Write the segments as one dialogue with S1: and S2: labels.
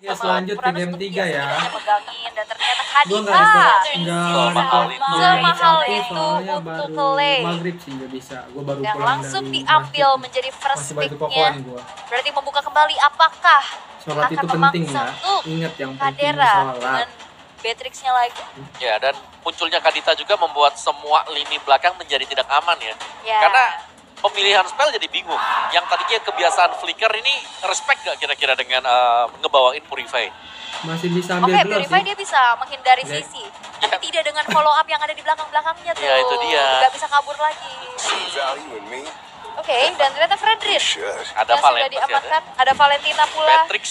S1: Ya selanjut ke game 3 ya.
S2: Megangin dan ternyata
S1: Gue
S2: Kadita
S1: nggak
S2: semahal itu
S1: soalnya
S2: untuk
S1: baru
S2: Clay
S1: maghrib sih nggak bisa. Gue baru
S2: yang
S1: pulang
S2: langsung
S1: dari
S2: diambil
S1: masjid.
S2: menjadi first
S1: Masih baju
S2: pick-nya.
S1: kokoan gue.
S2: Berarti membuka kembali apakah
S1: Sholat
S2: akan
S1: itu penting
S2: memaksa
S1: ya.
S2: untuk
S1: Ingat yang penting
S2: Kadera
S1: sholat.
S2: dengan Beatrix-nya lagi.
S3: Ya, dan munculnya Kadita juga membuat semua lini belakang menjadi tidak aman ya.
S2: Ya.
S3: Karena pemilihan spell jadi bingung. Yang tadinya kebiasaan flicker ini respect gak kira-kira dengan ngebawain Purify?
S1: Masih bisa ambil
S2: Oke,
S1: glow
S2: Purify
S1: sih.
S2: dia bisa menghindari
S1: Oke.
S2: sisi. Tapi tidak dengan follow up yang ada di belakang-belakangnya tuh.
S3: Ya, itu dia.
S2: Gak bisa kabur lagi.
S4: See value in me?
S2: Oke, dan ternyata Fredrin
S4: Should.
S3: Ada
S2: yang sudah
S3: Valen masih ada.
S2: diamankan. Ada Valentina pula.
S3: Patrick.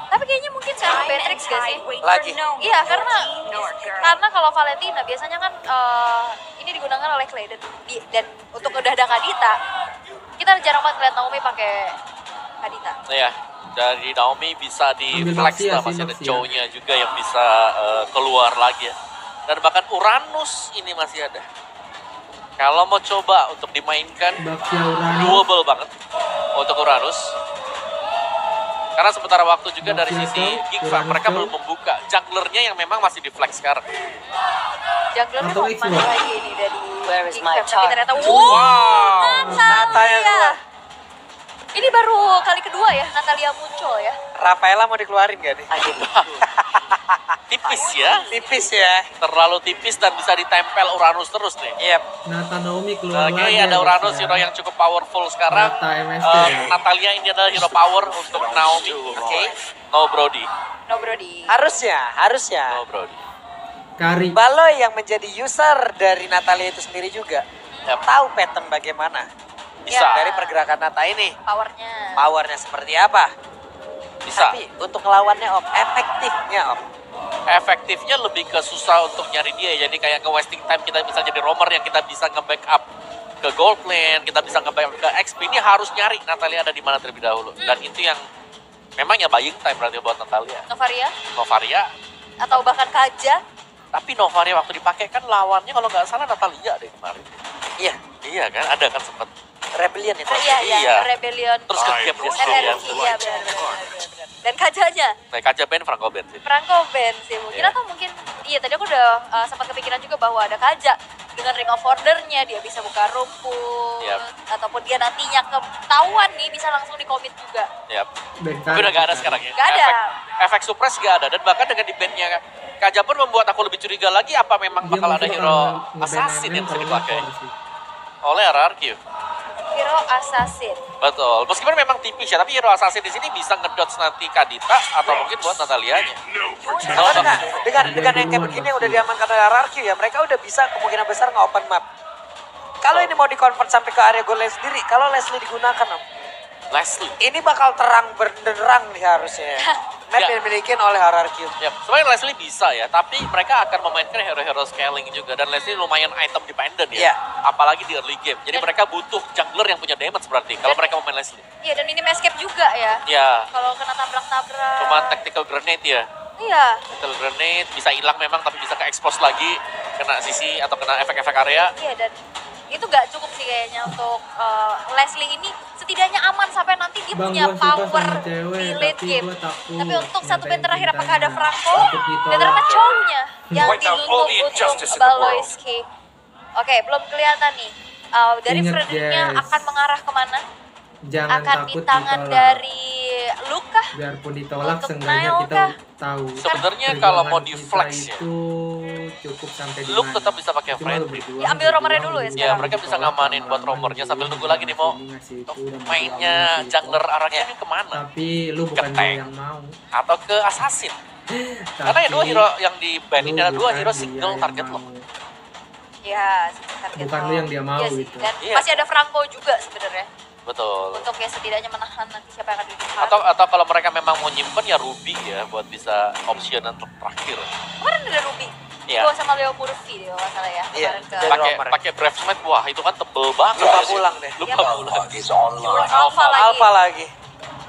S2: Tapi kayaknya mungkin sama Beatrix gak sih?
S5: Lagi.
S2: Iya, karena kalau Valentina biasanya kan ini digunakan oleh Clay dan untuk udah ada Kadita, kita jarang banget lihat Naomi pakai Kadita.
S3: Ya, dari Naomi bisa di
S1: Ambil
S3: flex
S1: Noxia
S3: lah,
S1: sih,
S3: masih ada
S1: Noxia.
S3: Chow-nya juga yang bisa keluar lagi ya. Dan bahkan Uranus ini masih ada. Kalau mau coba untuk dimainkan,
S1: Baxia Uranus.
S3: doable banget untuk Uranus. Karena sementara waktu juga dari
S1: Baxia
S3: sisi
S1: Chow,
S3: Gigfa,
S1: Uranus
S3: mereka
S1: Chow.
S3: belum membuka junglernya yang memang masih di flex sekarang.
S2: Junglernya
S1: Atau
S2: mau
S1: X
S2: kemana
S1: Ward.
S2: lagi ini dari
S5: Where is my
S2: Gigfam, tapi
S5: child?
S2: ternyata
S3: Wow,
S5: Natalia keluar.
S2: Ini baru kali kedua ya Natalia muncul ya.
S5: Rafaela mau dikeluarin gak nih?
S3: tipis ya.
S5: Tipis ya.
S3: Terlalu tipis dan bisa ditempel Uranus terus nih.
S5: Yep.
S1: Nata Naomi keluar
S3: Oke,
S1: lagi.
S3: ada
S1: ya,
S3: Uranus,
S1: guys,
S3: hero yang cukup powerful sekarang.
S1: Nata MST ya.
S3: Natalia ini adalah hero power untuk Naomi.
S5: Oke.
S3: No Brody.
S2: No Brody.
S5: Harusnya.
S3: No Brody.
S1: Kari.
S5: Baloy yang menjadi user dari Natalia itu sendiri juga
S3: Yap.
S5: tahu pattern bagaimana
S3: Bisa.
S2: Ya.
S5: dari pergerakan Nata ini.
S2: Powernya.
S5: Powernya seperti apa?
S3: Bisa.
S5: Tapi untuk lawannya Om, efektifnya Om.
S3: Efektifnya lebih ke susah untuk nyari dia. Jadi kayak nge-wasting time kita bisa jadi roamer yang kita bisa nge-backup ke gold lane, kita bisa nge-backup ke XP. Ini harus nyari Natalia ada di mana terlebih dahulu. Dan itu yang memang ya buying time berarti buat Natalia.
S2: Novaria
S3: Novaria,
S2: atau bahkan Kaja.
S3: tapi Novaria waktu dipakai kan lawannya kalau nggak salah Natalia deh kemarin.
S5: Iya,
S3: Iya kan, ada kan sempat.
S5: Rebellion itu.
S3: Iya.
S2: Rebellion.
S3: Terus ke gap dia sendirian.
S2: RRQ, iya benar. Dan Kajanya
S3: Nah, Kaja Ben, Franco Ben sih.
S2: Franco Ben sih mungkin,
S3: Iya.
S2: atau mungkin iya tadi aku udah sempat kepikiran juga bahwa ada Kaja dengan ring of order-nya dia bisa buka rumput
S3: Yap.
S2: ataupun dia nantinya ketahuan nih bisa langsung dikomit juga.
S3: Yap.
S1: Ben
S3: Tapi udah gak ada sekarang ya.
S2: Gak ada.
S3: Efek suppress gak ada. Dan bahkan dengan di bandnya Kaja pun membuat aku lebih curiga lagi apa memang
S1: Dia
S3: bakal ada
S1: mungkin
S3: hero
S1: bakal
S3: assassin
S1: nge-ban
S3: yang bisa
S1: MM
S3: dipakai
S1: kalau lapor sih.
S3: oleh RRQ.
S2: Hero assassin.
S3: Betul. Meskipun memang tipis ya, tapi hero assassin di sini bisa ngedodge nanti Kadita atau mungkin buat Natalianya.
S5: Kalau dengan yang kayak begini yang udah diamankan oleh RRQ ya, mereka udah bisa kemungkinan besar nge-open map. Kalau ini mau di-convert sampai ke area goal lane sendiri, kalau Leslie digunakan Om,
S3: Leslie.
S5: ini bakal terang benderang nih harusnya. Map
S3: Ya.
S5: yang dimiliki oleh RRQ.
S3: Ya, sebenarnya Leslie bisa ya, tapi mereka akan memainkan hero-hero scaling juga dan Leslie lumayan item dependent ya.
S5: Iya.
S3: Apalagi di early game. Jadi mereka butuh jungler yang punya damage berarti kalau mereka mau main Leslie.
S2: Iya, dan ini escape juga ya.
S3: Ya,
S2: Kalau kena tabrak-tabrak.
S3: cuma tactical grenade ya.
S2: Iya.
S3: Tactical grenade bisa hilang memang tapi bisa ke expose lagi kena sisi atau kena efek-efek area.
S2: Iya, dan itu nggak cukup sih kayaknya untuk Leslie ini setidaknya aman sampai nanti dia
S1: Bang,
S2: punya
S1: gua suka
S2: power
S1: sama cewek,
S2: di late
S1: tapi
S2: game.
S1: gua takut
S2: Tapi untuk satu band
S1: nyatain
S2: terakhir apakah ada
S1: cintanya.
S2: Franco?
S1: Takut ditolak.
S2: Dan ternyata Chow-nya yang
S4: Point out all
S2: dilulup
S4: the
S2: untuk
S4: injustice in the world.
S2: Baloyski. Oke, belum kelihatan nih. Dari
S1: Ingat,
S2: Fredericknya
S1: guys.
S2: akan mengarah kemana?
S1: Jangan
S2: Akan di
S1: takut
S2: tangan
S1: ditolak.
S2: dari Luka.
S1: Biarpun ditolak,
S2: Untuk
S1: seenggaknya
S2: Nail
S1: kita
S2: kah?
S1: tahu.
S3: Sebenarnya kalau mau
S1: perjuangan
S3: di
S1: kita
S3: flex ya,
S1: itu cukup sampai di
S3: Luke
S1: mana.
S3: tetap bisa pakai
S1: Cuma
S3: friend
S1: lu
S3: trip.
S1: berjuang,
S2: Diambil romernya dulu ya
S1: berjuang,
S2: sekarang.
S3: Ya, mereka bisa
S1: ditolak
S3: ngamanin buat
S1: lama-lama,
S3: romernya sambil
S1: jadi
S3: nunggu lagi nih mau
S1: ini ngasih itu,
S3: untuk
S1: dan
S3: mainnya
S1: ngasih itu.
S3: jungler arahnya ini kemana?
S1: Tapi lu bukan
S3: Ke tank.
S1: dia yang mau.
S3: Atau ke assassin? Karena ya dua
S1: Tapi
S3: hero yang di band
S1: lu
S3: ini ada dua
S1: bukan
S3: hero
S1: dia
S3: single
S1: yang
S3: target
S1: mau.
S3: loh.
S2: Ya, target
S1: Bukan
S2: lo.
S1: lu yang dia mau
S2: Iya sih,
S1: gitu.
S2: Dan
S3: Iya.
S2: masih ada Franco juga sebenarnya.
S3: Betul.
S2: Untuk ya setidaknya menahan nanti siapa yang akan ditahan.
S3: Atau kalau mereka memang mau nyimpen ya Ruby ya buat bisa option untuk terakhir.
S2: Kemarin ada Ruby.
S3: Iya.
S2: Gua sama Leo Murphy deh kalau nggak salah ya.
S5: Iya,
S2: Kemarin ke
S5: jadi
S3: Pakai
S5: romer.
S3: pakai Brave Smite, wah itu kan tebel banget.
S5: Lupa
S3: ya.
S5: pulang deh.
S3: Lupa
S2: Iya,
S3: pulang.
S4: Is online.
S2: Alpha lagi.
S5: Alpha lagi.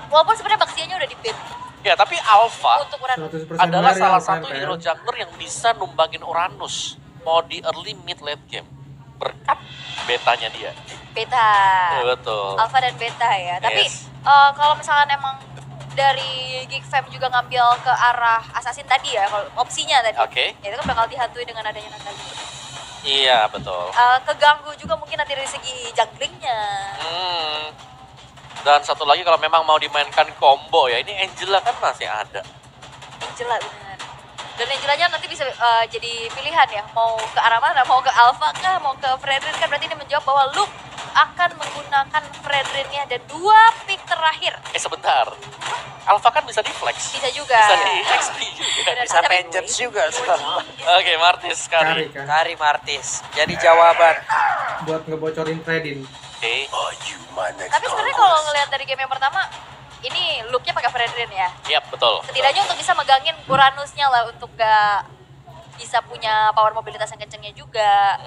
S2: Walaupun sebenarnya Baxianya udah di ban
S3: Ya tapi Alpha
S2: untuk Uranus.
S1: 100%
S3: adalah
S1: benar ya,
S3: salah
S1: Alpha
S3: satu
S1: MPL.
S3: hero jungler yang bisa numbangin Uranus mau di early mid late game berkat betanya dia.
S2: Beta.
S3: Ya, betul.
S2: Alpha dan beta ya. Tapi
S3: Yes.
S2: kalau misalkan emang dari Geek Fam juga ngambil ke arah Assassin tadi ya, kalau opsinya tadi.
S3: Oke.
S2: Ya, itu kan bakal dihantui dengan adanya Natalia.
S3: Iya, betul.
S2: Keganggu juga mungkin nanti dari segi junglingnya.
S3: Dan satu lagi kalau memang mau dimainkan combo ya, ini Angela kan masih ada.
S2: Angela benar. Dan Angelanya nanti bisa jadi pilihan ya, mau ke arah mana, mau ke Alpha kah, mau ke Fredrin kan, berarti ini menjawab bahwa Luke akan menggunakan Fredrinnya dan 2 pick terakhir.
S3: Sebentar. Alpha kan bisa di-flex.
S2: Bisa juga.
S3: Bisa di-XP juga.
S2: Benar,
S5: Bisa
S2: tapi-
S5: vengeance juga sekarang.
S3: Oke, Martis sekali.
S1: Kari kan.
S5: Kari Martis. Jadi jawaban.
S1: Buat ngebocorin Fredin.
S3: Oke.
S4: Are you my next
S2: Tapi sebenarnya kalau
S4: conquest?
S2: ngelihat dari game yang pertama, ini look-nya pakai Fredrin ya.
S3: Iya, betul.
S2: Setidaknya untuk bisa megangin Uranusnya lah, untuk gak bisa punya power mobilitas yang kencengnya juga.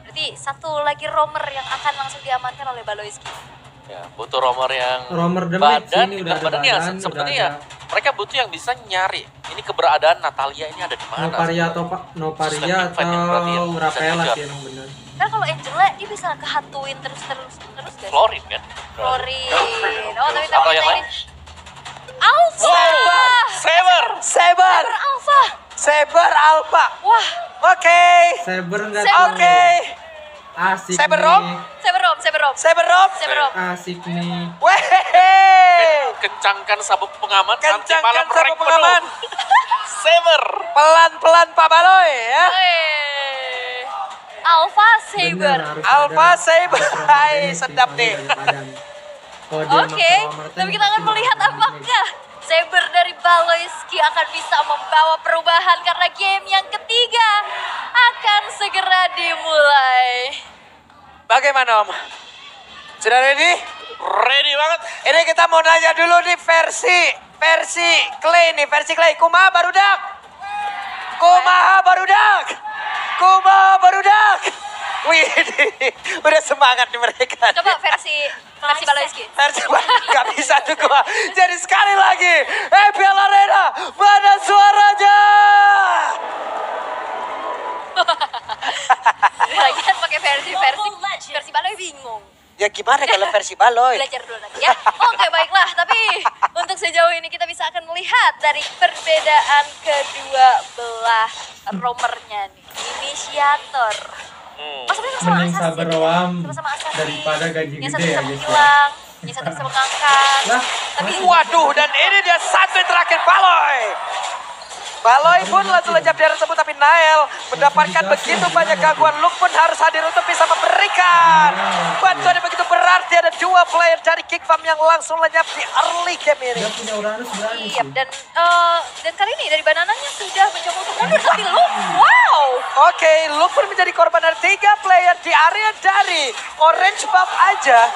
S2: Berarti satu lagi roamer yang akan langsung diamankan oleh Baloiski.
S3: Ya, butuh roamer yang
S1: Roamer damage
S3: badan,
S1: ini udah ada
S3: badannya
S1: badan,
S3: sebenarnya
S1: udah
S3: ya. Mereka butuh yang bisa nyari. Ini keberadaan Natalia ini ada di mana?
S1: Noparia atau Noparia
S3: Sudah
S1: atau
S3: invite yang berarti ya, bisa
S1: Rapela
S3: dikejar.
S1: sih emang bener.
S2: Kan kalau Angela dia bisa kehantuin terus guys.
S3: Florin kan?
S2: Florin. Oh, tapi
S3: Atau yang lain?
S2: Alpha.
S3: Wow, Saber.
S5: Saber.
S2: Alpha.
S5: Saber Alpha.
S2: Wah,
S5: Oke.
S1: Saber enggak
S2: Saber.
S1: tuh.
S5: Oke.
S1: Asik
S5: Saber
S1: nih.
S5: Rom?
S2: Saber Rom.
S5: Saber Rob.
S2: Saber Rom.
S1: Asik nih.
S5: Wehehe.
S3: Kencangkan sabuk pengaman. nanti
S5: Kencangkan
S3: malam
S5: sabuk
S3: rank
S5: pengaman.
S3: penuh. Saber.
S5: Pelan-pelan Pak Baloy ya.
S2: Wey. Alpha Saber.
S1: Bener, harus
S5: Alpha
S1: ada
S5: Saber.
S1: roamer
S5: Hai,
S1: damage sih,
S5: sedap
S1: soalnya
S5: nih.
S1: dari badan. Kalau dia
S2: Oke,
S1: maksa roamer
S2: tapi
S1: tank,
S2: kita akan
S1: pasti
S2: melihat
S1: bakal damage.
S2: apakah Saber dari Baloiski akan bisa membawa perubahan, karena game yang ketiga akan segera dimulai.
S5: Bagaimana Om? Sudah ready?
S3: Ready banget.
S5: Ini kita mau nanya dulu nih versi Clay nih, versi Clay. Kumaha barudak. Wih, udah semangat nih mereka.
S2: Coba versi Baloiski.
S5: Versi gak bisa tuh gua. Jadi sekali lagi, EPL Arena, mana suaranya?
S2: Lagian pakai versi Baloy bingung.
S5: Ya gimana kalau versi Baloy?
S2: Belajar dulu nanti ya. Oke, baiklah. Tapi untuk sejauh ini kita bisa akan melihat dari perbedaan kedua belah roamernya nih. Inisiator. Mas Bro sama
S1: Mending
S2: Assassin
S1: sabar
S2: ya.
S1: Wam
S2: Sama Assassin.
S1: daripada gaji
S2: Yang
S1: gede
S2: satu
S1: ya
S2: bisa
S1: guys ya.
S2: menghilang, yang satu bisa mengangkat.
S1: Lah,
S2: Tapi
S5: Waduh, dan ini dia satu yang terakhir Baloy. Baloy pun langsung lejap dari tersebut, tapi Nael mendapatkan begitu banyak gangguan. Luke pun harus hadir untuk bisa memberikan bantuan yang begitu berarti. Ada 2 player dari Geek Fam yang langsung lenyap di early game ini.
S1: dia punya Uranus berani
S2: iya,
S1: sih.
S2: dan kali ini dari banananya sudah mencoba untuk mundur, tapi Luke, wow.
S5: Oke, Luke pun menjadi korban dari 3 player di area dari Orange Buff aja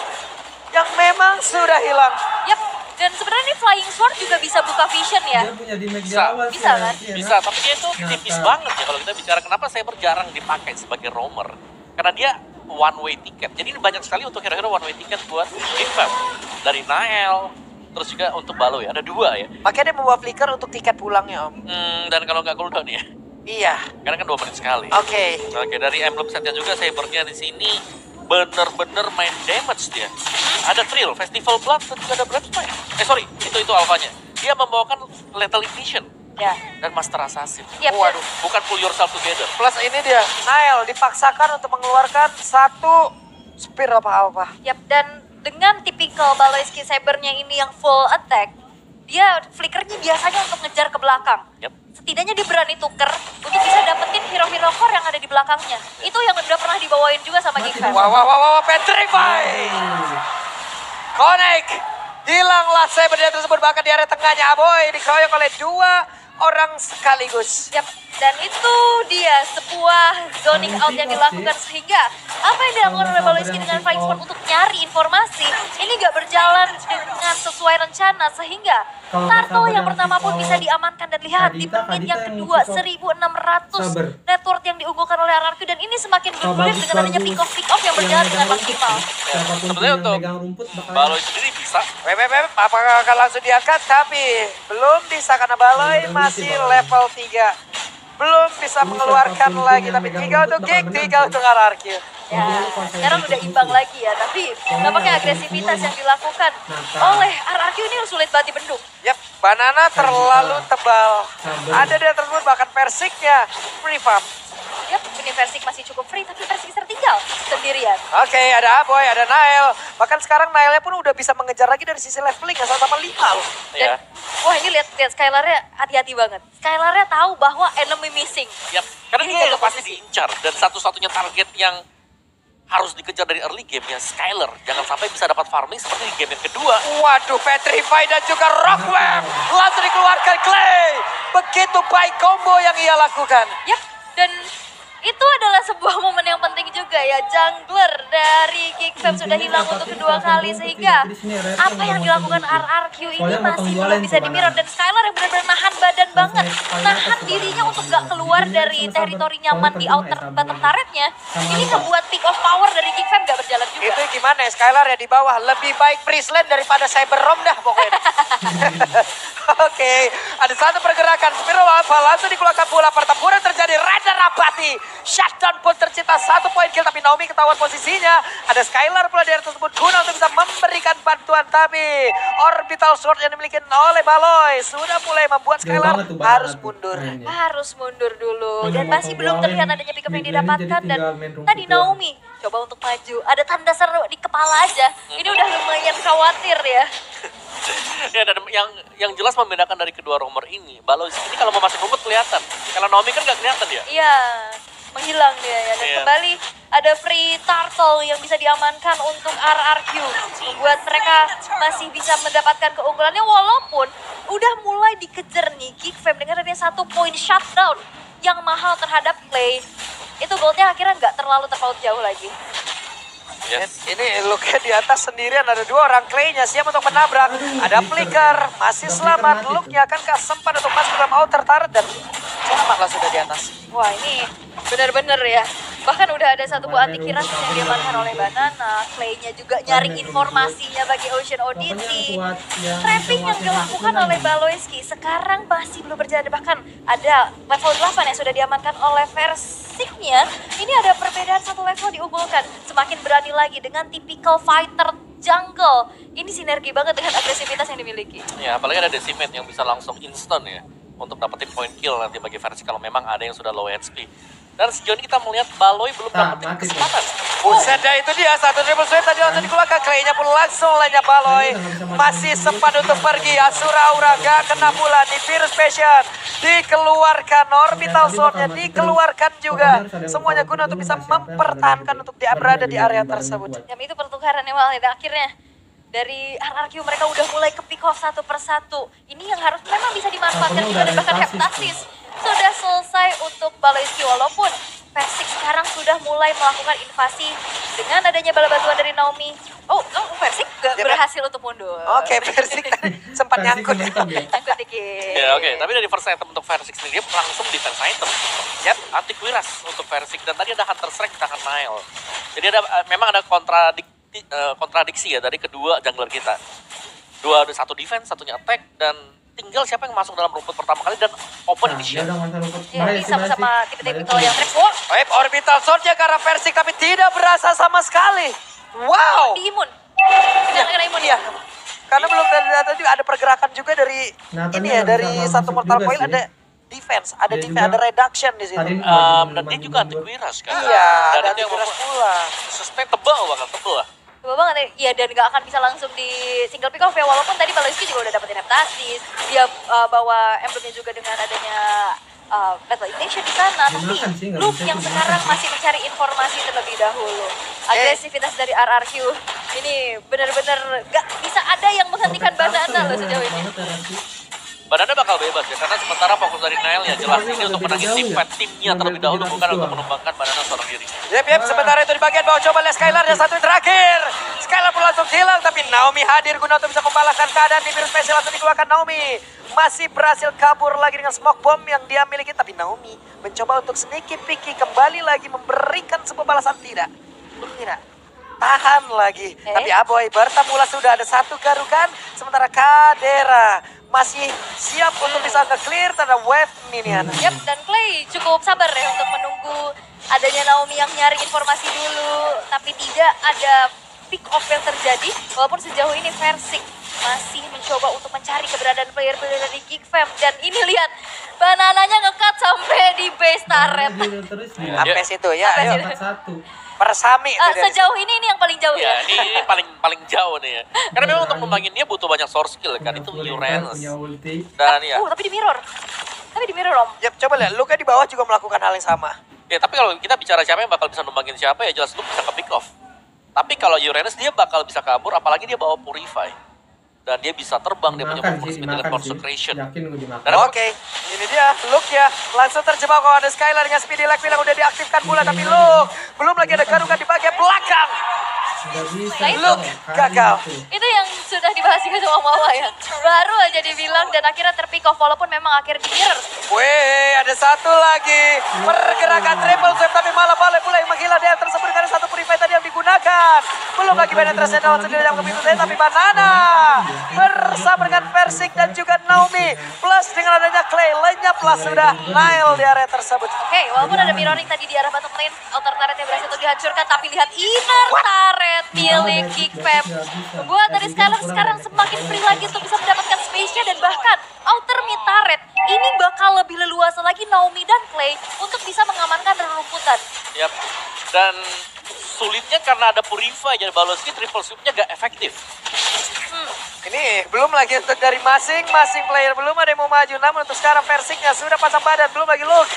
S5: yang memang sudah hilang.
S2: Yap, dan sebenarnya ini Flying Sword juga bisa buka vision ya.
S1: Dia punya damage di
S3: Bisa.
S1: awal sih
S2: Bisa
S1: ya,
S2: kan?
S1: iya,
S3: Bisa,
S1: nah.
S3: tapi dia itu tipis
S1: Nyata.
S3: banget ya kalau kita bicara kenapa Saber jarang dipakai sebagai roamer. Karena dia one way ticket. Jadi ini banyak sekali untuk hero-hero one way ticket buat Geek Fam. Dari Nael, terus juga untuk Baloy. Ada 2 ya.
S5: Makanya dia membawa flicker untuk tiket pulangnya, Om.
S3: Dan kalau nggak cooldown ya.
S5: Iya.
S3: Karena kan 2 menit sekali.
S5: Oke.
S3: Oke, dari emblem setnya juga Sabernya di sini bener-bener main damage dia. Ada Thrill, Festival Blood, dan juga ada Bloodstain. Sorry, itu alfanya. Dia membawakan Lethal Ignition
S2: Ya.
S3: dan Master Assassin.
S2: Yap,
S5: Waduh.
S3: Bukan pull yourself together.
S5: Plus ini dia, Nael dipaksakan untuk mengeluarkan 1 spear apa-apa.
S2: Yap, dan dengan tipikal Baloiski Sabernya ini yang full attack, dia flickernya biasanya untuk ngejar ke belakang.
S3: Yap.
S2: Setidaknya dia berani tuker untuk bisa dapetin hero-hero core yang ada di belakangnya. Itu yang udah pernah dibawain juga sama Geek Fam.
S5: Wah, Petrify. Connect. Hilanglah Saber dia tersebut, bahkan di area tengahnya Aboy dikeroyok oleh 2 orang sekaligus.
S2: Yap, dan itu dia sebuah zoning out yang dilakukan, sehingga apa yang dilakukan oleh Baloiski dengan Flying Sword untuk nyari informasi ini gak berjalan dengan sesuai rencana, sehingga Tarto yang pertama pun bisa diamankan. Dan lihat di menit yang kedua 1600 net worth yang diunggulkan oleh RRQ, dan ini semakin bergulir dengan adanya pick-off yang berjalan dengan maksimal.
S3: Sebenarnya untuk Baloy sendiri bisa.
S5: Apakah akan langsung diangkat? Tapi belum bisa karena Baloy masih level 3. belum bisa mengeluarkan lagi. Tapi 3 untuk Geek, 3 untuk RRQ.
S2: Ya, sekarang udah imbang lagi ya, tapi nampaknya agresivitas yang dilakukan oleh RRQ ini sulit banget dibendung.
S5: Yap, Banana terlalu tebal. Ada dia tersebut bahkan Persiknya free farm.
S2: Yap, ini Versik masih cukup free, tapi Versik tertinggal sendirian.
S5: Oke, ada Aboy, ada Nael. Bahkan sekarang Naelnya pun udah bisa mengejar lagi dari sisi leveling ya, sama-sama 5 loh.
S2: Dan,
S3: Iya.
S2: wah ini lihat Skylar-nya hati-hati banget. Skylar-nya tahu bahwa enemy missing.
S3: Yap, karena
S2: Ini
S3: dia
S2: jaga
S3: pasti
S2: posisi.
S3: diincar dan satu-satunya target yang harus dikejar dari early game ya Skylar. Jangan sampai bisa dapat farming seperti di game yang kedua.
S5: Waduh, Petrify dan juga Rockwell langsung dikeluarkan Clay. Begitu baik combo yang ia lakukan.
S2: Yap, dan itu adalah sebuah momen yang penting juga ya. Jungler dari Geekfam sudah hilang untuk kedua kali sehingga apa yang dilakukan RRQ ini masih belum bisa di-mirror. Dan Skylar yang benar-benar nahan badan banget. Nahan dirinya untuk gak keluar dari teritori nyaman di outer bottom turretnya. Ini ngebuat peak of power dari Geekfam gak berjalan juga.
S5: Itu gimana ya, Skylar ya di bawah. Lebih baik Priestland daripada Cyber Rom dah pokoknya. Oke, ada satu pergerakan. Spiral Alpha langsung dikeluarkan bola. Pertempuran terjadi. Radar Rapati. Shutdown pun tercipta 1 poin kill. Tapi Naomi ketahuan posisinya. Ada Skylar pula di area tersebut. Guna untuk bisa memberikan bantuan. Tapi Orbital Sword yang dimiliki oleh Baloy sudah mulai membuat Skylar harus mundur.
S2: Harus mundur dulu. Dan masih belum terlihat adanya pick up yang didapatkan. Dan tadi Naomi coba untuk maju. Ada tanda seru di kepala aja. Ini udah lumayan khawatir ya.
S3: Ya, dan yang jelas membedakan dari kedua romer ini, Baloy ini kalau mau masuk rumput kelihatan. Kalau Naomi kan nggak kelihatan dia.
S2: Iya, menghilang dia ya. Dan
S3: Iya.
S2: kembali ada free turtle yang bisa diamankan untuk RRQ. Membuat mereka masih bisa mendapatkan keunggulannya walaupun udah mulai dikejar nih Geekfam dengan adanya 1 poin shutdown yang mahal terhadap Clay. Itu goldnya akhirnya nggak terlalu terpaut jauh lagi.
S3: Yes.
S5: Ini Luke di atas sendirian, ada 2 orang Clay-nya siap untuk menabrak. Ada Flicker, masih selamat. Luke-nya akankah sempat untuk masuk dalam outer turret dan selamatlah sudah di atas.
S2: Wah ini benar-benar ya. Bahkan udah ada 1 buah anti-kiras yang diamankan oleh Banana. Clay-nya juga nyari informasinya bagi Ocean Odyssey. Trapping yang dilakukan oleh Baloyski sekarang masih belum berjalan. Bahkan ada level 8 yang sudah diamankan oleh Versiknya. Ini ada perbedaan 1 level diunggulkan. Semakin berani lagi dengan typical fighter jungle. Ini sinergi banget dengan agresivitas yang dimiliki.
S3: Ya, apalagi ada Decimate yang bisa langsung instant ya untuk dapetin point kill nanti bagi versi kalau memang ada yang sudah low HP. Dan sejauh ini kita melihat Baloy belum dapetin
S1: mati tuh.
S3: kesempatan.
S5: Buset dah, itu dia 1 triple sweep tadi langsung dikeluarkan. Clay-nya pun langsung lainnya Baloy. Masih sempat untuk pergi. Asura Aura gak kena pula di Virus Passion. Dikeluarkan Orbital Sword-nya dikeluarkan juga. Semuanya guna untuk bisa mempertahankan untuk dia berada di area tersebut.
S2: Dan itu pertukaran yang malah dan akhirnya dari RRQ mereka udah mulai ke pick off 1 persatu. Ini yang harus memang bisa dimanfaatkan juga dan bahkan Heptasis sudah selesai untuk Baloyski walaupun Persik sekarang sudah mulai melakukan invasi dengan adanya bala bantuan dari Naomi. Oh, Persik gak
S5: Ya,
S2: berhasil untuk mundur.
S5: Oke, Persik sempat nyangkut.
S2: Nyangkut dikit.
S3: Ya oke, tapi dari first item untuk Versik sendiri dia langsung defense item. Yap, anti-kuiras untuk Versik dan tadi ada Hunter Strike di tangan Nile. Jadi ada memang ada kontradiksi ya dari kedua jungler kita. Ada 1 defense, 1-nya attack dan tinggal siapa yang masuk dalam rumput pertama kali dan open initiate.
S2: Ya, ini sama-sama tipe-tipe yang trap. Oh,
S5: Web Orbital Sword-nya ke arah Persik tapi tidak berasa sama sekali. Wow.
S2: diimun. Tidak kena imun
S5: Iya.
S2: ya.
S5: Karena belum ada juga ada pergerakan juga dari
S1: Nathan
S5: ini
S1: nya
S5: ya
S1: nggak
S5: dari
S1: bisa
S5: satu
S1: masuk
S5: Mortal
S1: juga
S5: Coil
S1: sih.
S5: ada defense, ada
S1: Dia
S5: defense,
S1: juga
S5: ada reduction di sini.
S1: tadi
S3: Dan dia juga anti-kuiras kan.
S5: Iya,
S3: Dan
S5: ada
S3: itu yang
S5: antivirus
S3: membuat
S5: pula.
S3: suspek tebal bahkan tebal lah.
S2: Coba banget ya, iya dan gak akan bisa langsung di single pick off ya walaupun tadi Baloyski juga udah dapetin Heptasis, dia bawa emblemnya juga dengan adanya Battle Ignition di sana, tapi
S1: Dimakan sih, nggak
S2: Luke
S1: bisa
S2: yang
S1: dimakan
S2: sekarang
S1: sih.
S2: masih mencari informasi terlebih dahulu. Agresivitas dari RRQ ini benar-benar gak bisa ada yang menghentikan Banana loh sejauh ini.
S3: Banana bakal bebas ya, karena sementara fokus dari Nile ya jelas ini untuk menangin timnya terlebih dahulu bukan untuk menumbangkan Banana seorang diri.
S5: Yep, sementara itu di bagian bawah coba lihat Skylar dan 1 yang terakhir. Skylar pun langsung hilang tapi Naomi hadir guna untuk bisa membalaskan keadaan di Virus Special langsung dikeluarkan Naomi. Masih berhasil kabur lagi dengan smoke bomb yang dia miliki tapi Naomi mencoba untuk sneaky picky kembali lagi memberikan sebuah balasan tidak. Tahan lagi. Tapi Aboy bertamulah sudah ada 1 garukan sementara Kadera masih siap untuk bisa nge-clear tanda wave minion.
S2: Yap, dan Clay cukup sabar ya untuk menunggu adanya Naomi yang nyari informasi dulu. Tapi tidak ada pick off yang terjadi. Walaupun sejauh ini Versik masih mencoba untuk mencari keberadaan player-player dari Geek Fam. Dan ini lihat, banananya nge-cut sampai di base turret.
S1: Terus
S5: Sampai situ ya,
S2: Sampai
S5: ayo.
S2: situ.
S1: 41.
S5: Persami itu dari
S2: Sejauh ini yang paling jauh
S3: Ya,
S2: ya.
S3: ini paling jauh nih ya. Karena memang untuk numbangin dia butuh banyak source skill kan. Itu Uranus.
S1: Punya ulti.
S3: Dan ya,
S2: Tapi di mirror. Tapi di mirror, Om.
S5: Yap, coba lihat, Luka di bawah juga melakukan hal yang sama.
S3: ya tapi kalau kita bicara siapa yang bakal bisa numbangin siapa ya jelas Luke bisa ke pick off. Tapi kalau Uranus dia bakal bisa kabur apalagi dia bawa Purify. Dan dia bisa terbang, dia punya
S1: Dimakan
S3: movement
S1: sih,
S3: speed dengan
S1: dimakan sih.
S3: Consecration.
S1: Yakin gue dimakan.
S3: Karena-
S5: Oke, ini dia Luke ya. Langsung terjebak kalau ada Skylar dengan Speedy Lag bilang udah diaktifkan pula. Tapi Luke, belum lagi ada Garuga di bagian belakang.
S1: Nggak bisa.
S2: Nah, itu
S1: Bang.
S5: gagal.
S1: Itu.
S2: Itu yang sudah dibahas juga sama Mama ya. Baru aja dibilang dan akhirnya terpick off walaupun memang akhirnya di mirror.
S5: Weh, ada satu lagi. Pergerakan triple sweep tapi malah balik pula yang menghilangkan dia tersebut karena satu purify tadi yang digunakan. Belum lagi penetrasi dalam sendiri yang begitu tapi Banana bersama dengan Versik dan juga Naomi. Plus dengan adanya Clay, lenyaplah sudah Nile di area tersebut.
S2: Oke, walaupun ada mirroring tadi di arah bottom lane, outer turretnya berhasil untuk dihancurkan, tapi lihat inner turret milik Geek Fam. Membuat dari sekarang semakin free lagi untuk bisa mendapatkan space-nya dan bahkan outer mid turret ini bakal lebih leluasa lagi Naomi dan Clay untuk bisa mengamankan rerumputan.
S3: Yap. Dan sulitnya karena ada Purify jadi Baloski triple sweep-nya gak efektif.
S5: Ini belum lagi untuk dari masing-masing player. Belum ada yang mau maju. Namun untuk sekarang Versiknya sudah pasang badan. Belum lagi Luke.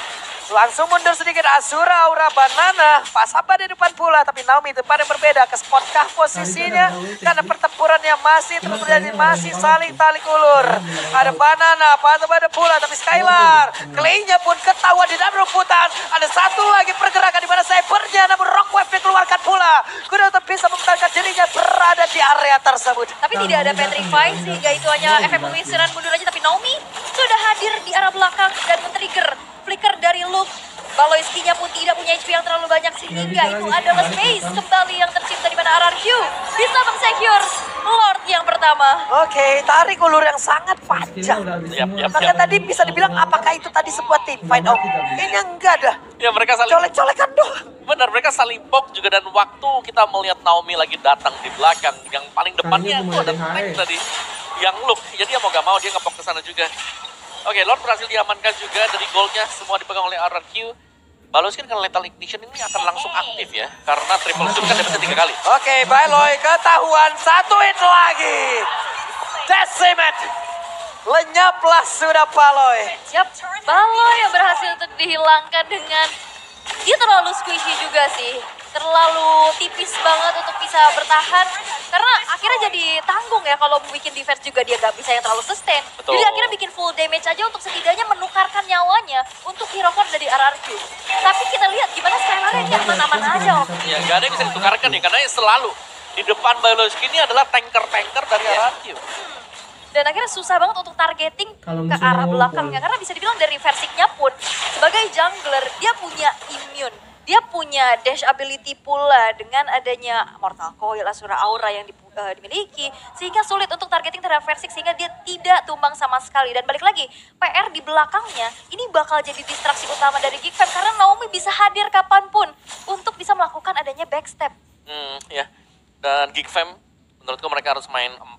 S5: Langsung mundur sedikit Asura, Aura, Banana. Pasang badan di depan pula. Tapi Naomi itu pada berbeda. Ke spotkah posisinya? Karena pertempuran yang masih terus terjadi. Masih saling talik ulur. Ada Banana, pasang badan pula. Tapi Skylar. Clay-nya pun ketahuan di dalam rumputan. Ada satu lagi pergerakan di mana cybernya. Namun Rockwave dikeluarkan pula. Kuda untuk bisa mempertahankan dirinya berada di area tersebut.
S2: Tapi tidak ada petrify sehingga itu hanya efek pengisiran mundur aja. Tapi Naomi sudah hadir di arah belakang dan men-trigger flicker dari Luke. Baloiskinya pun tidak punya HP yang terlalu banyak sehingga itu adalah space kembali yang tercipta di mana RRQ bisa meng-secure Lord yang pertama.
S5: Oke, tarik ulur yang sangat
S1: Skillnya
S5: panjang.
S1: udah habis
S3: Yap,
S1: semua.
S3: yap,
S5: Maka tadi bisa dibilang apakah itu tadi sebuah team fight? Oh, kayaknya enggak dah.
S3: Ya mereka saling
S5: Colek-colekan doang.
S3: benar mereka saling poke juga dan waktu kita melihat Naomi lagi datang di belakang yang paling depannya
S1: Kayaknya
S3: itu ada
S1: mulai
S3: Frank
S1: high.
S3: tadi yang Luke. Jadi dia mau gak mau dia ngepok ke sana juga. Oke, Lord berhasil diamankan juga dari goldnya semua dipegang oleh RRQ. Baloskin kan Lethal Ignition ini akan langsung aktif ya karena triple shoot kan dapat 3 kali.
S5: Oke, Baloy ketahuan satu hit lagi. Decimate. Lenyaplah sudah Baloy.
S2: Siap, Baloy yang berhasil untuk dihilangkan dengan dia terlalu squishy juga sih. Terlalu tipis banget untuk bisa bertahan. Karena akhirnya jadi tanggung ya kalau bikin defense juga dia gak bisa yang terlalu sustain.
S3: Betul.
S2: Jadi akhirnya bikin full damage aja untuk setidaknya menukarkan nyawanya untuk hero core dari RRQ. Tapi kita lihat gimana Skylar ini aman-aman aja Om.
S3: Ya gak ada yang bisa ditukarkan ya karena selalu di depan Baloskin ini adalah tanker-tanker dari RRQ.
S2: Dan akhirnya susah banget untuk targeting
S1: Kalau
S2: ke
S1: musuhnya
S2: arah
S1: ngumpul.
S2: belakangnya. Karena bisa dibilang dari Versiknya pun sebagai jungler dia punya immune. Dia punya dash ability pula dengan adanya Mortal Coil, Asura Aura yang dimiliki. Sehingga sulit untuk targeting terhadap Versik sehingga dia tidak tumbang sama sekali. Dan balik lagi, PR di belakangnya ini bakal jadi distraksi utama dari Geek Fam. Karena Naomi bisa hadir kapanpun untuk bisa melakukan adanya backstep.
S3: Ya. Dan Geek Fam menurutku mereka harus main 4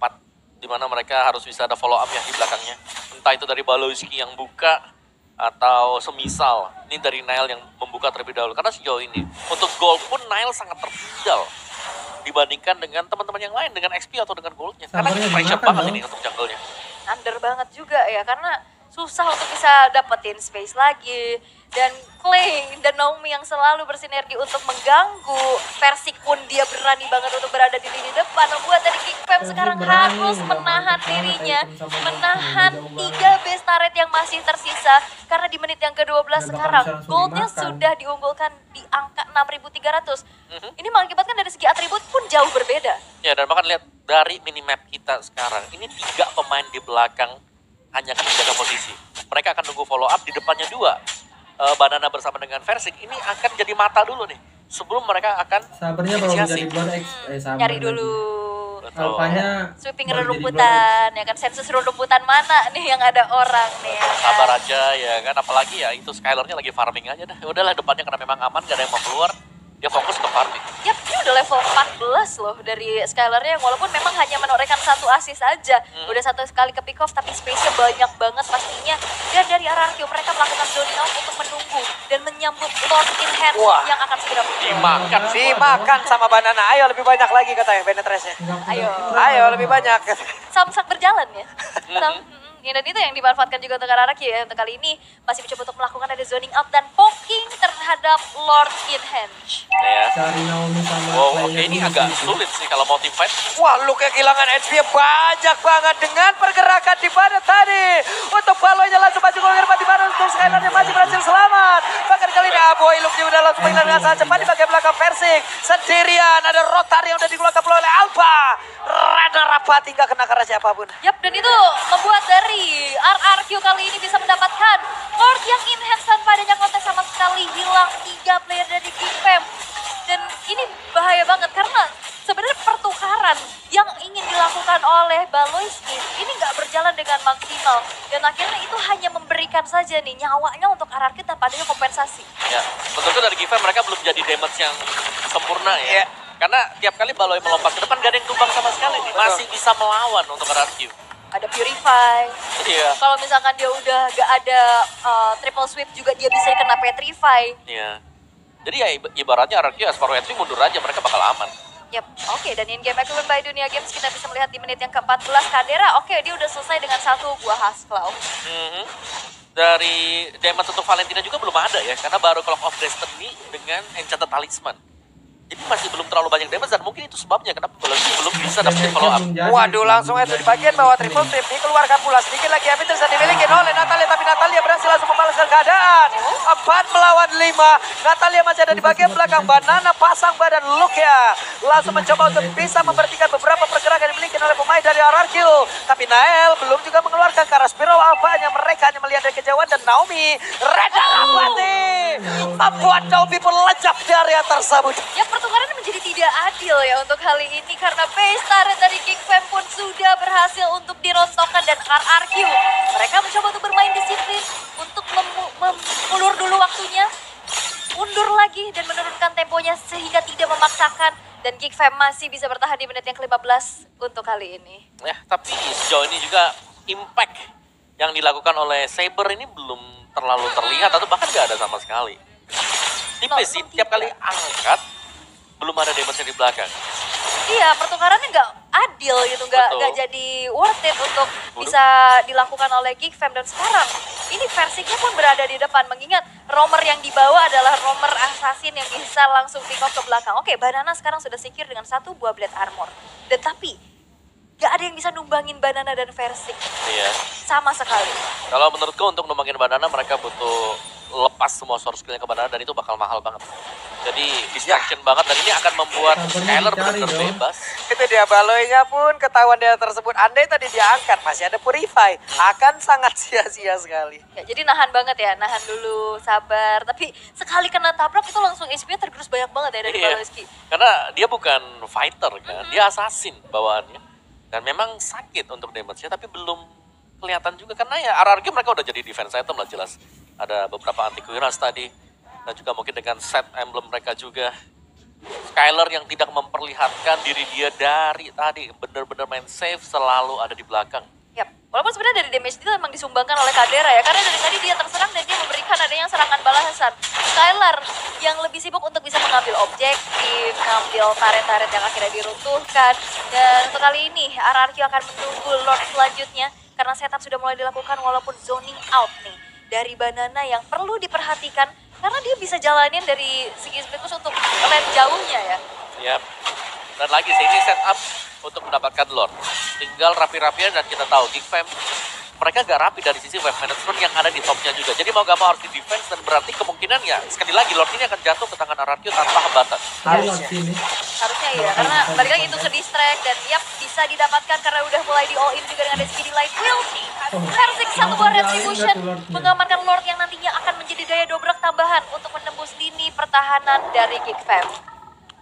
S3: di mana mereka harus bisa ada follow up ya di belakangnya. Entah itu dari Baloski yang buka atau semisal ini dari Nile yang membuka terlebih dahulu karena sejauh ini untuk gold pun Nile sangat tertinggal dibandingkan dengan teman-teman yang lain dengan XP atau dengan goldnya karena
S1: Sabarnya
S3: ini pressure
S1: dimakan
S3: banget
S1: dong.
S3: ini untuk jungle-nya.
S2: Under banget juga ya karena susah untuk bisa dapetin space lagi. Dan Clay dan Naomi yang selalu bersinergi untuk mengganggu. Versik pun dia berani banget untuk berada di lini depan. Membuat dari Geek Fam sekarang
S1: berani,
S2: harus
S1: udah
S2: menahan
S1: mantep banget
S2: dirinya.
S1: item sama
S2: Menahan
S1: Naomi, jauh
S2: 3 base turret yang masih tersisa. Karena di menit yang ke-12
S1: bakal
S2: sekarang
S1: bisa langsung
S2: goldnya
S1: dimakan.
S2: sudah diunggulkan di angka 6.300. Ini mengakibatkan dari segi atribut pun jauh berbeda.
S3: Ya dan bahkan lihat dari minimap kita sekarang ini 3 pemain di belakang hanya akan menjaga posisi. Mereka akan nunggu follow up di depannya 2. Banana bersama dengan Versik ini akan jadi mata dulu nih sebelum mereka akan
S1: Sabarnya baru
S3: inisiasi.
S1: jadi Blood X. Sabar
S2: Nyari
S1: lagi.
S2: dulu
S3: Betul.
S1: Alpanya
S2: Sweeping
S1: baru jadi
S2: rumputan, ya kan, sensus rumputan mana nih yang ada orang nih ya kan?
S3: Sabar aja ya kan, apalagi ya itu Skylarnya lagi farming aja dah. Ya udahlah depannya karena memang aman, gak ada yang mau keluar. Dia fokus ke farming.
S2: Yap, ini udah level 14 loh dari Skylarnya, walaupun memang hanya menorehkan 1 assist saja. Udah 1 kali ke pick off, tapi space-nya banyak banget pastinya. Dan dari RRQ mereka melakukan zoning out untuk menunggu dan menyambut Lord in hand
S5: Wah.
S2: yang akan segera muncul.
S3: Dimakan.
S5: Dimakan sama Banana. Ayo lebih banyak lagi katanya penetrasinya.
S2: Ayo.
S5: Ayo lebih banyak.
S2: Samsak berjalan ya. Ya, dan itu yang dimanfaatkan juga untuk RRQ ya. Untuk kali ini masih mencoba untuk melakukan ada zoning out dan poking terhadap Lord in hand.
S3: Ya.
S1: Cari Naomi sama
S3: Wow, oke
S1: player
S3: ini
S1: dulu
S3: agak
S1: gitu.
S3: sulit sih kalau mau team fight.
S5: Wah, Luke kehilangan HP banyak banget dengan pergerakan di mana tadi. Untuk balonya langsung maju ke depan di mana untuk Skylarnya masih berhasil selamat. Bahkan kali ini Aboy Luke udah langsung menghindar dengan sangat cepat di bagian belakang Persik. Sendirian ada Rotar yang udah dikeluarkan oleh Alpha. Rada rapat hingga kena karena siapapun.
S2: Yap, dan itu membuat dari RRQ kali ini bisa mendapatkan Lord yang enhance tanpa adanya kontes sama sekali. Hilang 3 player dari Geek Fam. Dan ini bahaya banget karena sebenarnya pertukaran yang ingin dilakukan oleh Baloyski ini nggak berjalan dengan maksimal. Dan akhirnya itu hanya memberikan saja nih nyawanya untuk RRQ tanpa adanya kompensasi.
S3: Ya, betul dari Given mereka belum jadi damage yang sempurna ya.
S5: Iya.
S3: Karena tiap kali Baloy melompat ke depan gak ada yang tumbang sama sekali nih. Masih bisa melawan untuk RRQ.
S2: Ada Purify.
S3: Iya.
S2: Kalau misalkan dia udah gak ada triple sweep juga dia bisa kena Petrify.
S3: Iya. Jadi ya ibaratnya RRQ separuh HP mundur aja, mereka bakal aman.
S2: Yap, oke, dan in-game equivalent by Dunia Games kita bisa melihat di menit yang ke-14 Kadera, oke, dia udah selesai dengan 1 buah Hasclaw.
S3: Dari damage untuk Valentina juga belum ada ya, karena baru Clock of Destiny dengan Enchanted Talisman. Jadi masih belum terlalu banyak damage dan mungkin itu sebabnya kenapa Baloyski belum bisa dapetin follow up.
S5: Waduh, langsung itu di bagian bawah triple trip dikeluarkan pula sedikit lagi Amin bisa dimiliki oleh Natalia, tapi Natalia berhasil langsung membalaskan keadaan. 4 melawan 5. Natalia masih ada di bagian belakang. Banana pasang badan Luke ya. Langsung mencoba untuk bisa memperhatikan beberapa pergerakan yang dimiliki oleh pemain dari RRQ. Tapi Nael belum juga mengeluarkan ke arah Spiral Alpha-nya. Mereka hanya melihat dari kejauhan dan Naomi reda rapati membuat Naomi pun lejap di area tersebut.
S2: Ya, pertukarannya menjadi tidak adil ya untuk kali ini karena base turret dari Geek Fam pun sudah berhasil untuk dirontokkan dan RRQ. Mereka mencoba untuk bermain disiplin untuk mengulur dulu waktunya, mundur lagi dan menurunkan temponya sehingga tidak memaksakan dan Geek Fam masih bisa bertahan di menit yang ke-15 untuk kali ini.
S3: Ya, tapi sejauh ini juga impact yang dilakukan oleh Saber ini belum terlalu terlihat atau bahkan gak ada sama sekali. Tipis sih, tiap kali angkat belum ada damage di belakang.
S2: Iya, pertukarannya nggak adil gitu, nggak
S3: Betul.
S2: jadi worth it untuk bisa dilakukan oleh Geek Fam. Dan sekarang ini versinya pun berada di depan, mengingat roamer yang dibawa adalah roamer assassin yang bisa langsung pick off ke belakang. Oke, Banana sekarang sudah secure dengan 1 buah blade armor. Dan tapi nggak ada yang bisa numbangin Banana dan Versik
S3: Iya.
S2: sama sekali.
S3: Kalau menurutku untuk numbangin Banana mereka butuh lepas semua source skillnya ke Banana dan itu bakal mahal banget. Jadi distraction banget dan ini akan membuat Skylar benar-benar bebas.
S5: Itu dia Baloynya pun ketahuan dia tersebut. Andai tadi dia angkat masih ada Purify, akan sangat sia-sia sekali.
S2: Ya, jadi nahan banget ya, nahan dulu, sabar. Tapi sekali kena tabrak itu langsung HP-nya tergerus banyak banget ya dari Baloyski.
S3: Karena dia bukan fighter kan, dia assassin bawaannya. Dan memang sakit untuk damage-nya tapi belum kelihatan juga karena ya RRQ mereka udah jadi defense item lah jelas. Ada beberapa anti-Quiras tadi dan juga mungkin dengan set emblem mereka juga. Skylar yang tidak memperlihatkan diri dia dari tadi benar-benar main safe selalu ada di belakang.
S2: Yap, walaupun sebenarnya dari damage itu memang disumbangkan oleh Kadera ya, karena dari tadi dia terserang dan dia memberikan adanya serangan balasan. Skylar yang lebih sibuk untuk bisa mengambil objektif, mengambil turret-turret yang akhirnya diruntuhkan. Dan untuk kali ini RRQ akan menunggu Lord selanjutnya karena setup sudah mulai dilakukan walaupun zoning out nih dari Banana yang perlu diperhatikan karena dia bisa jalanin dari segi speed push untuk lane jauhnya ya.
S3: Yap. Dan lagi sih ini setup untuk mendapatkan Lord. Tinggal rapi-rapian dan kita tahu Geek Fam mereka gak rapi dari sisi wave management yang ada di topnya juga. Jadi mau gak mau harus di defense dan berarti kemungkinan ya sekali lagi Lord ini akan jatuh ke tangan RRQ tanpa hambatan.
S1: Harusnya. Sini.
S2: Harusnya iya, karena balik lagi itu ke distract dan yap bisa didapatkan karena udah mulai di all in juga dengan SPD Light Wheel. Versik satu buah retribution mengamankan Lord yang nantinya akan menjadi daya dobrak tambahan untuk menembus lini pertahanan dari Geek Fam.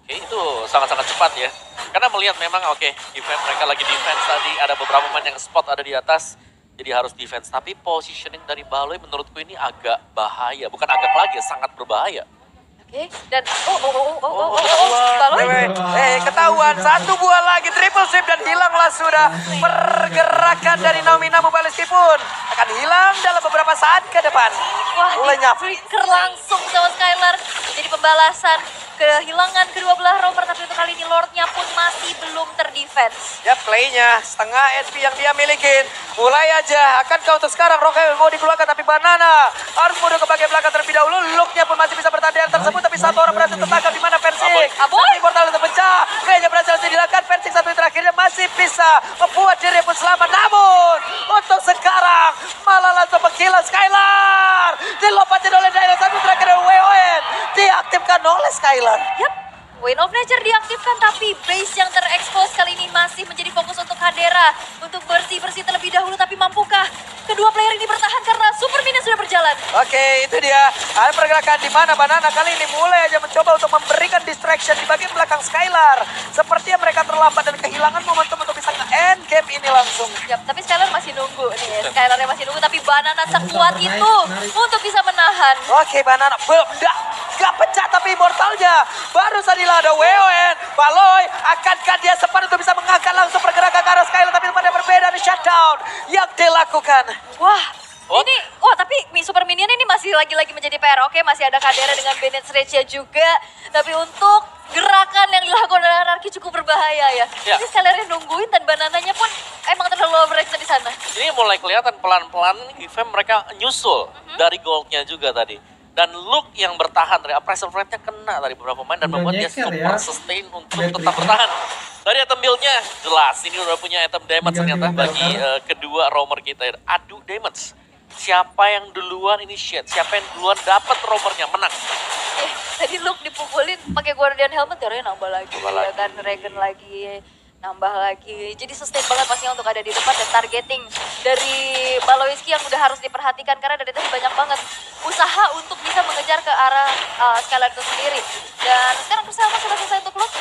S3: Oke, itu sangat-sangat cepat ya. Karena melihat memang oke, defense mereka lagi defense tadi, ada beberapa pemain yang spot ada di atas, jadi harus defense. Tapi positioning dari Baloi menurutku ini agak bahaya, bukan agak lagi, sangat berbahaya.
S2: Oke, dan Baloi.
S5: Ketahuan satu buah lagi triple sweep dan hilanglah sudah pergerakan dari Naomi, namun Baleski pun akan hilang dalam beberapa saat ke depan.
S2: Wah,
S5: Lenyap.
S2: flicker langsung sama Skylar. Jadi pembalasan kehilangan kedua belah romer, tapi untuk kali ini Lordnya pun masih belum terdefense.
S5: Ya, playnya setengah SP yang dia milikin. Mulai aja, akankah untuk sekarang Rocket mau dikeluarkan, tapi Banana harus mundur ke bagian belakang terlebih dahulu. Looknya pun masih bisa bertahan di area tersebut, tapi satu orang berhasil tertangkap di mana Persik.
S2: Aboy.
S5: Tapi portal terpecah, kayaknya berhasil dilakukan. Persik satu yang terakhirnya masih bisa membuat diri pun selamat. Namun, untuk sekarang malah langsung mengkilas Skylar. Dilompatin oleh Dino, satu terakhir dari WON. Diaktifkan oleh Skylar.
S2: Yap, Wave of Nature diaktifkan, tapi base yang terekspos kali ini masih menjadi fokus untuk Hadera. Untuk bersih-bersih terlebih dahulu, tapi mampukah kedua player ini bertahan karena Super Minion sudah berjalan?
S5: Oke, itu dia. Ada pergerakan di mana Banana kali ini mulai aja mencoba untuk memberikan distraction di bagian belakang Skylar. Sepertinya mereka terlambat dan kehilangan momentum untuk bisa nge-end game ini langsung.
S2: Yap, tapi Skylar masih nunggu nih. Skylarnya masih nunggu, tapi Banana sekuat itu untuk bisa menahan.
S5: Oke, Banana gak pecah, tapi immortalnya baru saja ada WON. Baloi, akankah dia sempat untuk bisa mengangkat langsung pergerakan ke arah Skylar, tapi pada berbeda di shutdown yang dilakukan.
S2: Wah, tapi Super Minion ini masih lagi-lagi menjadi PR. Oke, masih ada Kadera dengan Bennett Rage juga. Tapi untuk gerakan yang dilakukan oleh Anarki cukup berbahaya ya.
S3: Ya.
S2: Ini Skylarnya nungguin dan Banananya pun emang terlalu overreaction di sana.
S3: Ini mulai kelihatan pelan-pelan event mereka nyusul dari goldnya juga tadi. Dan Luke yang bertahan dari pressure rate-nya kena dari beberapa pemain dan
S1: Udah
S3: membuat dia
S1: nyeker
S3: super
S1: ya.
S3: sustain untuk
S1: Battery.
S3: tetap bertahan. Dari item build-nya jelas ini udah punya item damage
S1: Diganti
S3: ternyata
S1: modal,
S3: bagi
S1: kan?
S3: kedua roamer kita. Adu damage. Siapa yang duluan initiate, siapa yang duluan dapat roamernya menang.
S2: Tadi Luke dipukulin pakai Guardian Helmet, darahnya nambah lagi.
S3: Nambah
S2: Ya
S3: lagi.
S2: kan, Regen lagi, nambah lagi. Jadi sustain banget pastinya untuk ada di depan, dan targeting dari Baloiski yang udah harus diperhatikan karena dari tadi banyak banget usaha untuk bisa mengejar ke arah Skylar itu sendiri. Dan sekarang persamaan sudah selesai untuk Luke.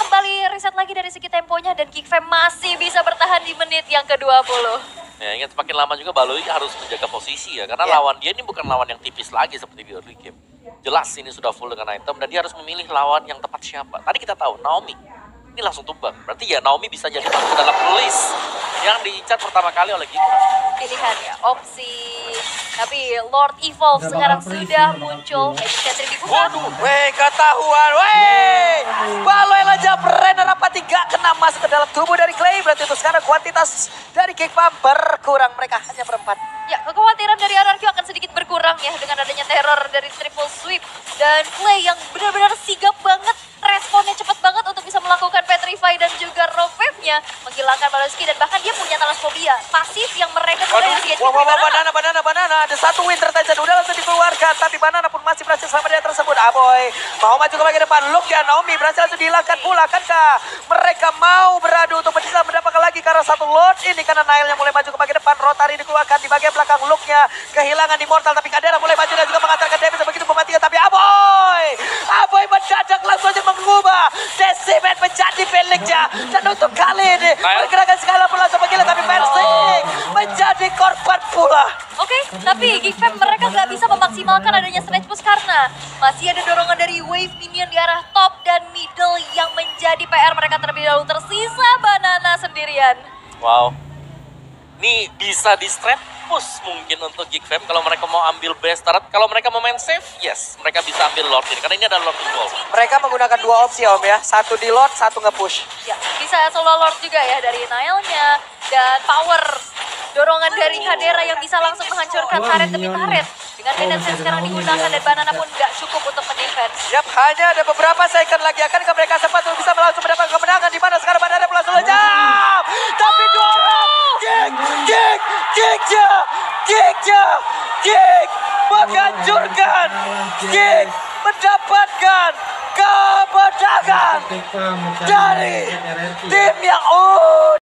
S2: Kembali reset lagi dari segi temponya, dan Geekfam masih bisa bertahan di menit yang ke-20.
S3: Ya ingat semakin lama juga Baloi harus menjaga posisi ya. Karena
S5: Ya.
S3: lawan dia ini bukan lawan yang tipis lagi seperti di early game. Jelas ini sudah full dengan item dan dia harus memilih lawan yang tepat siapa. Tadi kita tahu Naomi ini langsung tumbang. Berarti ya Naomi bisa jadi masuk dalam list yang diincar pertama kali oleh kita.
S2: Pilihan ya, opsi. Tapi Lord Evolve
S1: Nggak
S2: sekarang
S1: bakal free
S2: sudah
S1: sih,
S2: muncul.
S1: bakal
S2: Sentry dibuka.
S3: Waduh.
S5: Weh, ketahuan. Weh, Baloi aja Brenner apa tidak kena masuk ke dalam tubuh dari Clay. Berarti itu sekarang kuantitas dari Geekfam berkurang. Mereka hanya berempat.
S2: Ya, kekhawatiran dari Anarki akan sedikit berkurang ya dengan adanya teror dari triple sweep. Dan Clay yang benar-benar sigap banget, responnya cepat banget untuk bisa melakukan Petrify dan juga Rock Wave-nya. Menghilangkan Baloiski dan bahkan dia punya Thalasphobia. Pasif yang mereka sudah disediakan
S5: Banana. Ada satu winter tension udah langsung dikeluarkan. Tapi Banana pun masih berhasil sama dia tersebut. Aboy mau maju ke bagian depan. Luke dan Naomi berhasil langsung dihilangkan pula. Akankah mereka mau beradu untuk bisa mendapatkan lagi karena satu Lord ini? Karena Nail yang mulai maju ke bagian depan. Rotary dikeluarkan di bagian belakang. Luke-nya kehilangan Immortal. Tapi Kadera mulai maju dan juga mengantarkan Davis begitu mematikan. Tapi Aboy mendadak langsung aja mengubah Decimate menjadi miliknya. Dan untuk kali ini pergerakan Skylar pun langsung menggila. Tapi Persik menjadi korban pula.
S2: Oke, tapi Geekfam mereka nggak bisa memaksimalkan adanya Snatch Push karena masih ada dorongan dari Wave Minion di arah top dan middle yang menjadi PR mereka terlebih dahulu. Tersisa Banana sendirian.
S3: Wow. Ini bisa di straight push mungkin untuk Geekfam kalau mereka mau ambil base turret. Kalau mereka mau main safe, yes. Mereka bisa ambil Lord ini. Karena ini ada Lord Evolve.
S5: Mereka menggunakan dua opsi Om ya. Satu di Lord, satu nge-push.
S2: Ya, bisa solo Lord juga ya dari Nailnya dan power dorongan dari Kadera yang bisa langsung menghancurkan turret demi turret. Dengan Bennett yang sekarang digunakan dan Banana pun nggak cukup untuk mendefense.
S5: Yap, hanya ada beberapa second lagi. Akankah mereka sempat untuk bisa langsung mendapatkan kemenangan? Di mana sekarang Banana langsung lejam. Tapi dua orang. Geek menghancurkan. Geek mendapatkan kemenangan
S1: Ketika mencari
S5: dari
S1: RRQ ya.
S5: tim yang